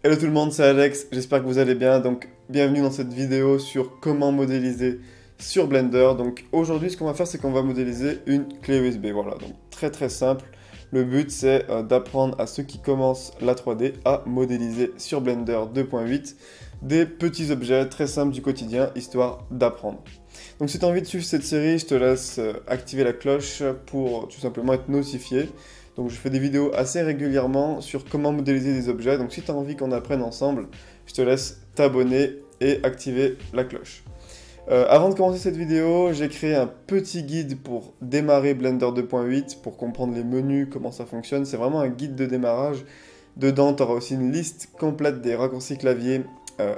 Hello tout le monde, c'est Alex, j'espère que vous allez bien. Donc bienvenue dans cette vidéo sur comment modéliser sur Blender. Donc aujourd'hui ce qu'on va faire c'est qu'on va modéliser une clé USB. Voilà, donc très simple. Le but c'est d'apprendre à ceux qui commencent la 3D à modéliser sur Blender 2.8 des petits objets très simples du quotidien, histoire d'apprendre. Donc si tu as envie de suivre cette série, je te laisse activer la cloche pour tout simplement être notifié. Donc je fais des vidéos assez régulièrement sur comment modéliser des objets. Donc si tu as envie qu'on apprenne ensemble, je te laisse t'abonner et activer la cloche. Avant de commencer cette vidéo, j'ai créé un petit guide pour démarrer Blender 2.8, pour comprendre les menus, comment ça fonctionne. C'est vraiment un guide de démarrage. Dedans, tu auras aussi une liste complète des raccourcis clavier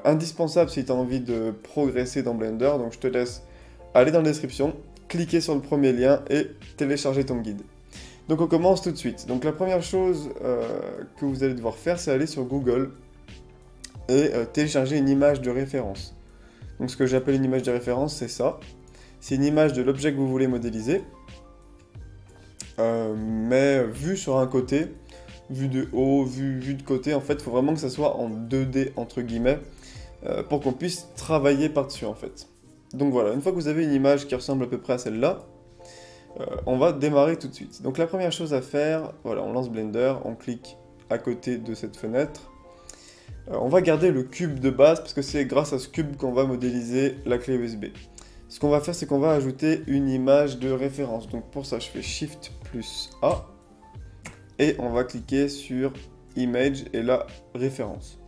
indispensables si tu as envie de progresser dans Blender. Donc je te laisse aller dans la description, cliquer sur le premier lien et télécharger ton guide. Donc on commence tout de suite. Donc la première chose que vous allez devoir faire, c'est aller sur Google et télécharger une image de référence. Donc ce que j'appelle une image de référence, c'est ça. C'est une image de l'objet que vous voulez modéliser, mais vue sur un côté, vue de haut, vue de côté. En fait, il faut vraiment que ça soit en 2D, entre guillemets, pour qu'on puisse travailler par-dessus, en fait. Donc voilà, une fois que vous avez une image qui ressemble à peu près à celle-là, on va démarrer tout de suite. Donc la première chose à faire, voilà, on lance Blender, on clique à côté de cette fenêtre. On va garder le cube de base parce que c'est grâce à ce cube qu'on va modéliser la clé USB. Ce qu'on va faire, c'est qu'on va ajouter une image de référence. Donc pour ça, je fais Shift plus A et on va cliquer sur Image et la référence.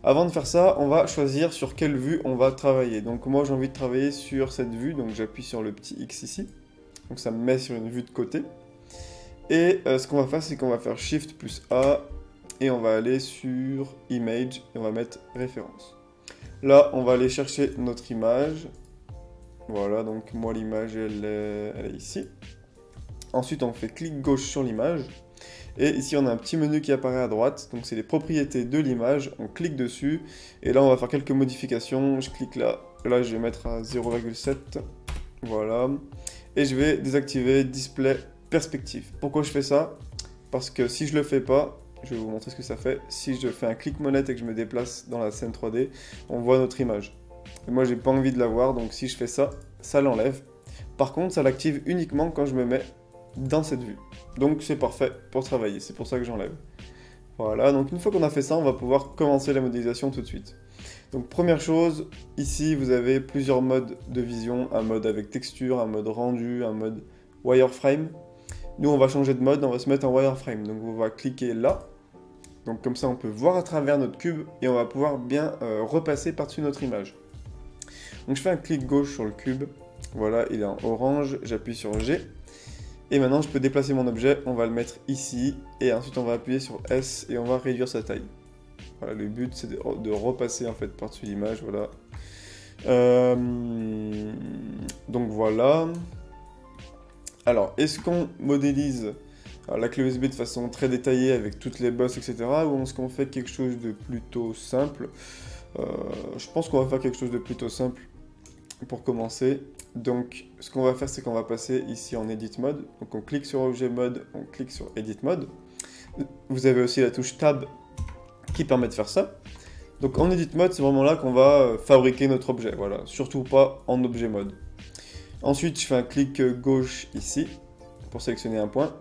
Avant de faire ça, on va choisir sur quelle vue on va travailler. Donc moi, j'ai envie de travailler sur cette vue, donc j'appuie sur le petit X ici. Donc ça me met sur une vue de côté. Et ce qu'on va faire, c'est qu'on va faire Shift plus A et on va aller sur Image et on va mettre référence. Là, on va aller chercher notre image. Voilà, donc moi l'image elle est ici. Ensuite, on fait clic gauche sur l'image. Et ici, on a un petit menu qui apparaît à droite. Donc c'est les propriétés de l'image. On clique dessus. Et là, on va faire quelques modifications. Je clique là. Là, je vais mettre à 0,7. Voilà. Et je vais désactiver Display Perspective. Pourquoi je fais ça? Parce que si je le fais pas, je vais vous montrer ce que ça fait. Si je fais un clic molette et que je me déplace dans la scène 3D, on voit notre image. Et moi, j'ai pas envie de la voir, donc si je fais ça, ça l'enlève. Par contre, ça l'active uniquement quand je me mets dans cette vue. Donc c'est parfait pour travailler, c'est pour ça que j'enlève. Voilà, donc une fois qu'on a fait ça, on va pouvoir commencer la modélisation tout de suite. Donc première chose, ici vous avez plusieurs modes de vision, un mode avec texture, un mode rendu, un mode wireframe. Nous on va changer de mode, on va se mettre en wireframe, donc on va cliquer là. Donc comme ça on peut voir à travers notre cube et on va pouvoir bien repasser par-dessus notre image. Donc je fais un clic gauche sur le cube, voilà il est en orange, j'appuie sur G. Et maintenant je peux déplacer mon objet, on va le mettre ici, et ensuite on va appuyer sur S et on va réduire sa taille. Voilà, le but c'est de repasser en fait par-dessus l'image, voilà. Donc voilà. Alors, est-ce qu'on modélise la clé USB de façon très détaillée avec toutes les bosses, etc. ou est-ce qu'on fait quelque chose de plutôt simple? Je pense qu'on va faire quelque chose de plutôt simple pour commencer. Donc, ce qu'on va faire, c'est qu'on va passer ici en Edit Mode. Donc, on clique sur Objet Mode, on clique sur Edit Mode. Vous avez aussi la touche Tab qui permet de faire ça. Donc, en Edit Mode, c'est vraiment là qu'on va fabriquer notre objet. Voilà, surtout pas en Objet Mode. Ensuite, je fais un clic gauche ici pour sélectionner un point.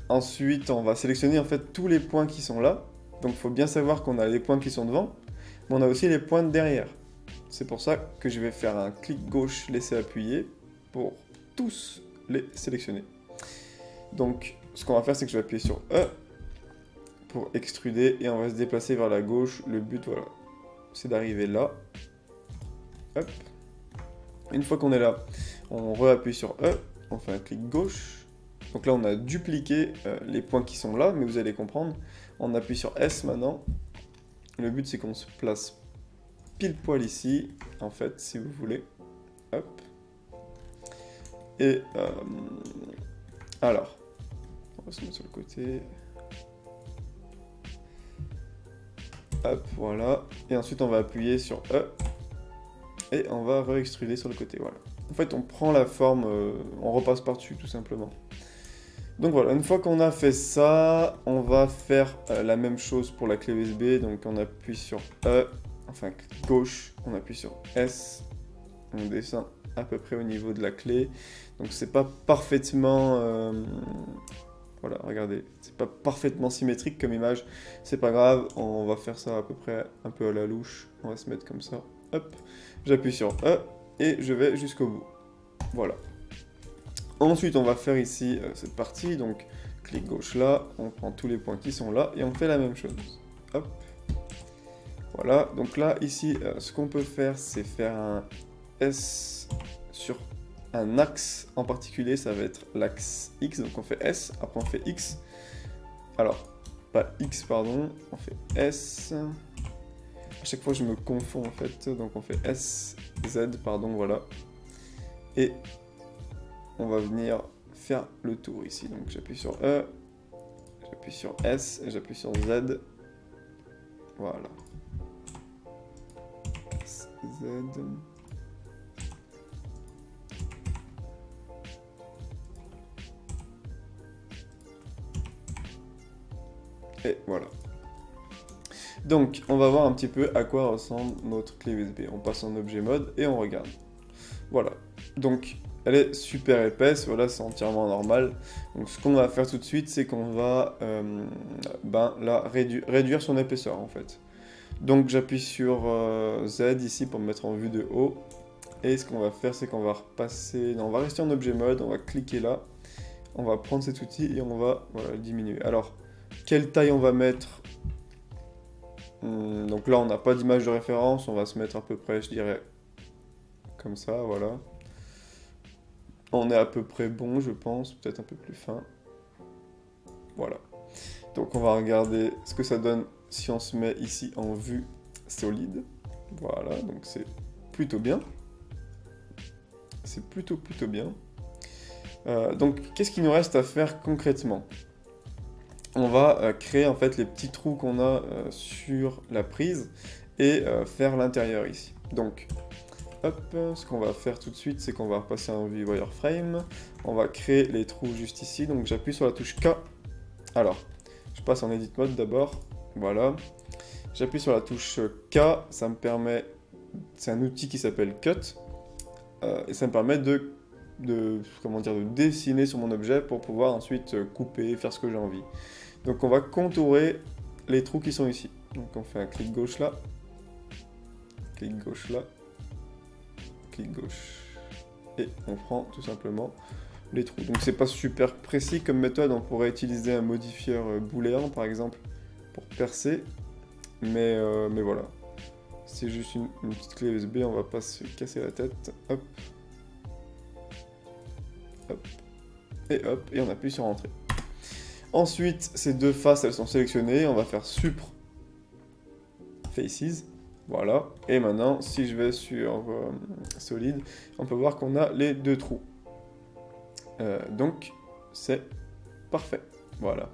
Ensuite, on va sélectionner en fait tous les points qui sont là. Donc, il faut bien savoir qu'on a les points qui sont devant, mais on a aussi les points derrière. C'est pour ça que je vais faire un clic gauche laisser appuyer pour tous les sélectionner. Donc, ce qu'on va faire, c'est que je vais appuyer sur E pour extruder et on va se déplacer vers la gauche. Le but, voilà, c'est d'arriver là. Hop. Une fois qu'on est là, on re-appuie sur E, on fait un clic gauche. Donc là, on a dupliqué les points qui sont là, mais vous allez comprendre. On appuie sur S maintenant. Le but, c'est qu'on se place pile poil ici, en fait, si vous voulez. Hop. Et alors, on va se mettre sur le côté. Hop, voilà. Et ensuite, on va appuyer sur E. Et on va re-extruder sur le côté, voilà. En fait, on prend la forme, on repasse par-dessus, tout simplement. Donc voilà, une fois qu'on a fait ça, on va faire la même chose pour la clé USB. Donc on appuie sur E, enfin clic gauche, on appuie sur S, on descend à peu près au niveau de la clé. Donc c'est pas parfaitement... voilà, regardez, c'est pas parfaitement symétrique comme image, c'est pas grave, on va faire ça à peu près un peu à la louche, on va se mettre comme ça, hop, j'appuie sur E et je vais jusqu'au bout, voilà. Ensuite on va faire ici cette partie, donc clic gauche là, on prend tous les points qui sont là et on fait la même chose, hop, voilà, donc là ici ce qu'on peut faire c'est faire un S sur un axe en particulier, ça va être l'axe X, donc on fait S, après on fait X, alors, pas X pardon, on fait S, à chaque fois je me confonds en fait, donc on fait S, Z, pardon, voilà, et on va venir faire le tour ici, donc j'appuie sur E, j'appuie sur S, et j'appuie sur Z, voilà, Z... Et voilà. Donc, on va voir un petit peu à quoi ressemble notre clé USB. On passe en objet mode et on regarde. Voilà. Donc, elle est super épaisse. Voilà, c'est entièrement normal. Donc, ce qu'on va faire tout de suite, c'est qu'on va la réduire son épaisseur, en fait. Donc, j'appuie sur Z ici pour me mettre en vue de haut. Et ce qu'on va faire, c'est qu'on va repasser... Non, on va rester en objet mode. On va cliquer là. On va prendre cet outil et on va le diminuer. Alors... Quelle taille on va mettre? Donc là, on n'a pas d'image de référence. On va se mettre à peu près, je dirais, comme ça, voilà. On est à peu près bon, je pense. Peut-être un peu plus fin. Voilà. Donc on va regarder ce que ça donne si on se met ici en vue solide. Voilà, donc c'est plutôt bien. C'est plutôt bien. Donc, qu'est-ce qu'il nous reste à faire concrètement? On va créer en fait les petits trous qu'on a sur la prise et faire l'intérieur ici. Donc, hop, ce qu'on va faire tout de suite, c'est qu'on va repasser en vue wireframe. On va créer les trous juste ici. Donc, j'appuie sur la touche K. Alors, je passe en edit mode d'abord. Voilà. J'appuie sur la touche K. Ça me permet... C'est un outil qui s'appelle Cut. Et ça me permet de dessiner sur mon objet pour pouvoir ensuite couper, faire ce que j'ai envie. Donc on va contourer les trous qui sont ici. Donc on fait un clic gauche là, clic gauche là, clic gauche. Et on prend tout simplement les trous. Donc c'est pas super précis comme méthode, on pourrait utiliser un modifieur booléen par exemple pour percer. Mais voilà. C'est juste une petite clé USB, on va pas se casser la tête. Hop. Hop. Et on appuie sur Entrée. Ensuite, ces deux faces, elles sont sélectionnées. On va faire Supr Faces. Voilà. Et maintenant, si je vais sur Solid, on peut voir qu'on a les deux trous. Donc, c'est parfait. Voilà.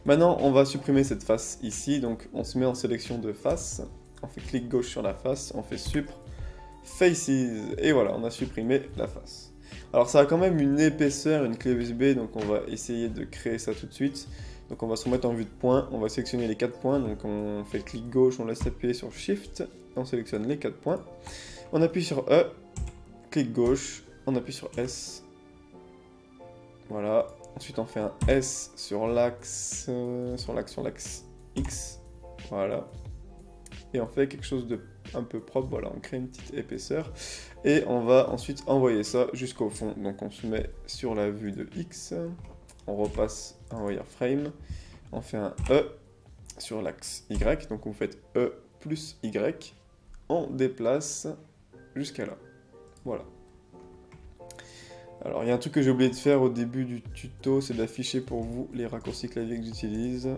Maintenant, on va supprimer cette face ici. Donc, on se met en sélection de face. On fait clic gauche sur la face. On fait Supr Faces. Et voilà, on a supprimé la face. Alors ça a quand même une épaisseur, une clé USB, donc on va essayer de créer ça tout de suite. Donc on va se remettre en vue de point, on va sélectionner les 4 points, donc on fait clic gauche, on laisse appuyer sur Shift, on sélectionne les 4 points. On appuie sur E, clic gauche, on appuie sur S. Voilà, ensuite on fait un S sur l'axe X, voilà. Et on fait quelque chose de un peu propre, voilà, on crée une petite épaisseur. Et on va ensuite envoyer ça jusqu'au fond. Donc on se met sur la vue de X, on repasse en wireframe, on fait un E sur l'axe Y, donc vous faites E plus Y, on déplace jusqu'à là. Voilà. Alors il y a un truc que j'ai oublié de faire au début du tuto, c'est d'afficher pour vous les raccourcis clavier que j'utilise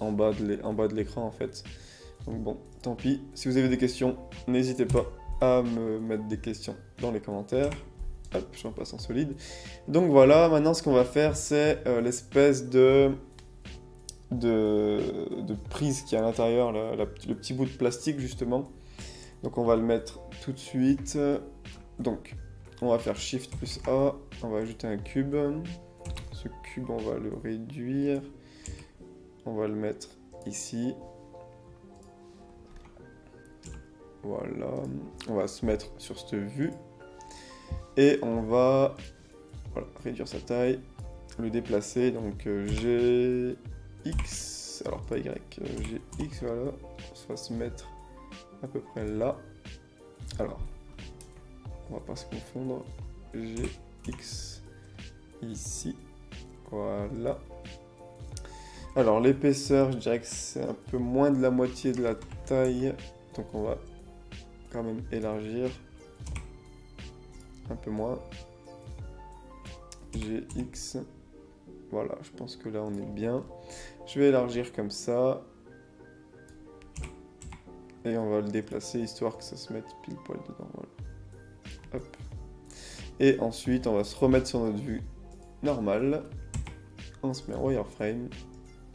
en bas de l'écran en fait. Donc bon, tant pis. Si vous avez des questions, n'hésitez pas à me mettre des questions dans les commentaires. Hop, je repasse en solide. Donc voilà, maintenant ce qu'on va faire, c'est l'espèce de prise qui est à l'intérieur, le petit bout de plastique justement. Donc on va le mettre tout de suite. Donc, on va faire Shift plus A, on va ajouter un cube. ce cube, on va le réduire. On va le mettre ici. Voilà. On va se mettre sur cette vue. Et on va réduire sa taille, le déplacer. Donc GX, alors pas Y, GX, voilà. On va se mettre à peu près là. Alors, on va pas se confondre. GX ici. Voilà. Alors l'épaisseur, je dirais que c'est un peu moins de la moitié de la taille. Donc on va quand même élargir. Un peu moins. GX. Voilà, je pense que là on est bien. Je vais élargir comme ça. Et on va le déplacer histoire que ça se mette pile poil dedans. Voilà. Hop. Et ensuite, on va se remettre sur notre vue normale. On se met en wireframe.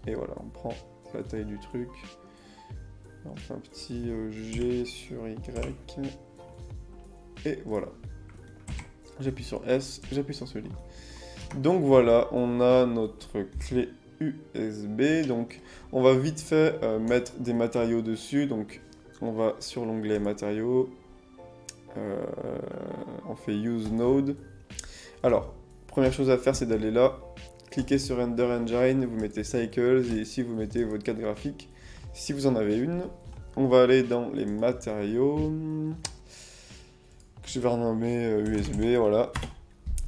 Et voilà, on prend la taille du truc. On fait un petit G sur Y. Et voilà. J'appuie sur S, j'appuie sur celui. Donc voilà, on a notre clé USB. Donc on va vite fait mettre des matériaux dessus. Donc on va sur l'onglet matériaux. On fait Use Node. Alors, première chose à faire, c'est d'aller là, cliquez sur Render Engine, vous mettez Cycles, et ici vous mettez votre carte graphique, si vous en avez une. On va aller dans les matériaux, que je vais renommer USB, voilà.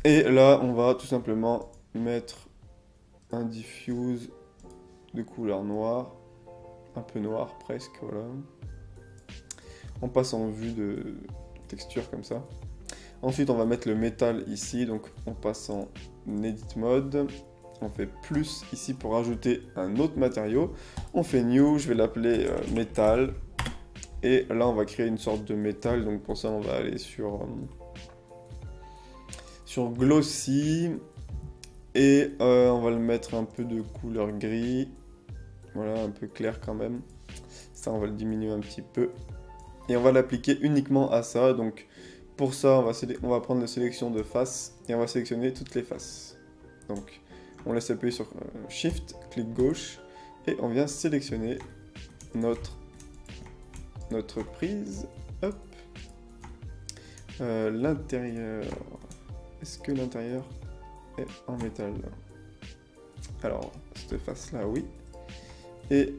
Et là, on va tout simplement mettre un diffuse de couleur noire, un peu noir presque, voilà. On passe en vue de texture comme ça. Ensuite, on va mettre le métal ici, donc on passe en Edit Mode. On fait plus ici pour ajouter un autre matériau. On fait New, je vais l'appeler métal. Et là, on va créer une sorte de métal. Donc pour ça, on va aller sur Glossy. Et on va le mettre un peu de couleur gris. Voilà, un peu clair quand même. Ça, on va le diminuer un petit peu. Et on va l'appliquer uniquement à ça. Donc pour ça, on va prendre la sélection de face. Et on va sélectionner toutes les faces. Donc on laisse appuyer sur Shift, clic gauche. Et on vient sélectionner notre prise. Hop. L'intérieur. Est-ce que l'intérieur est en métal? Alors, cette face-là, oui. Et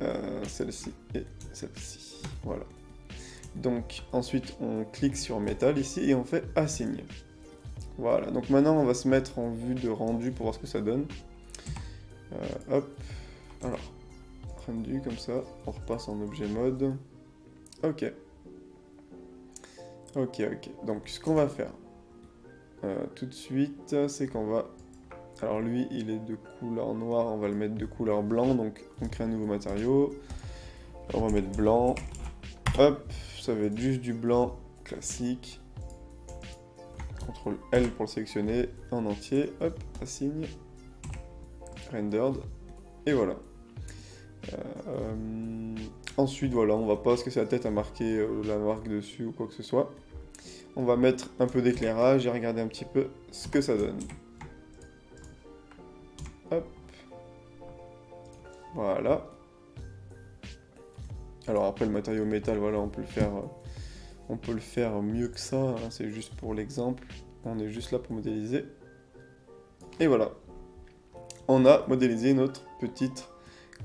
celle-ci et celle-ci. Voilà. Donc, ensuite, on clique sur métal ici et on fait assigner. Voilà. Donc maintenant, on va se mettre en vue de rendu pour voir ce que ça donne. Hop. Alors, rendu comme ça. On repasse en objet mode. Ok. Ok. Donc, ce qu'on va faire tout de suite, c'est qu'on va... Alors lui, il est de couleur noire, on va le mettre de couleur blanc. Donc, on crée un nouveau matériau. On va mettre blanc. Hop, ça va être juste du blanc classique. CTRL L pour le sélectionner en entier. Hop, assigne. Rendered. Et voilà. Ensuite, voilà, on va pas se casser la tête à marquer la marque dessus ou quoi que ce soit. On va mettre un peu d'éclairage et regarder un petit peu ce que ça donne. Hop. Voilà. Alors après le matériau métal, voilà, on peut le faire mieux que ça, hein, c'est juste pour l'exemple. On est juste là pour modéliser. Et voilà. On a modélisé notre petite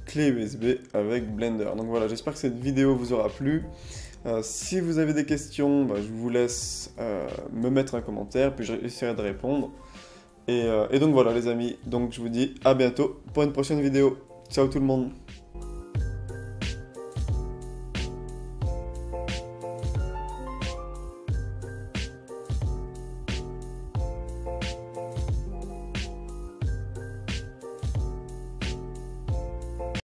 clé USB avec Blender. Donc voilà, j'espère que cette vidéo vous aura plu. Si vous avez des questions, je vous laisse me mettre un commentaire, puis j'essaierai de répondre. Et donc voilà les amis, donc je vous dis à bientôt pour une prochaine vidéo. Ciao tout le monde!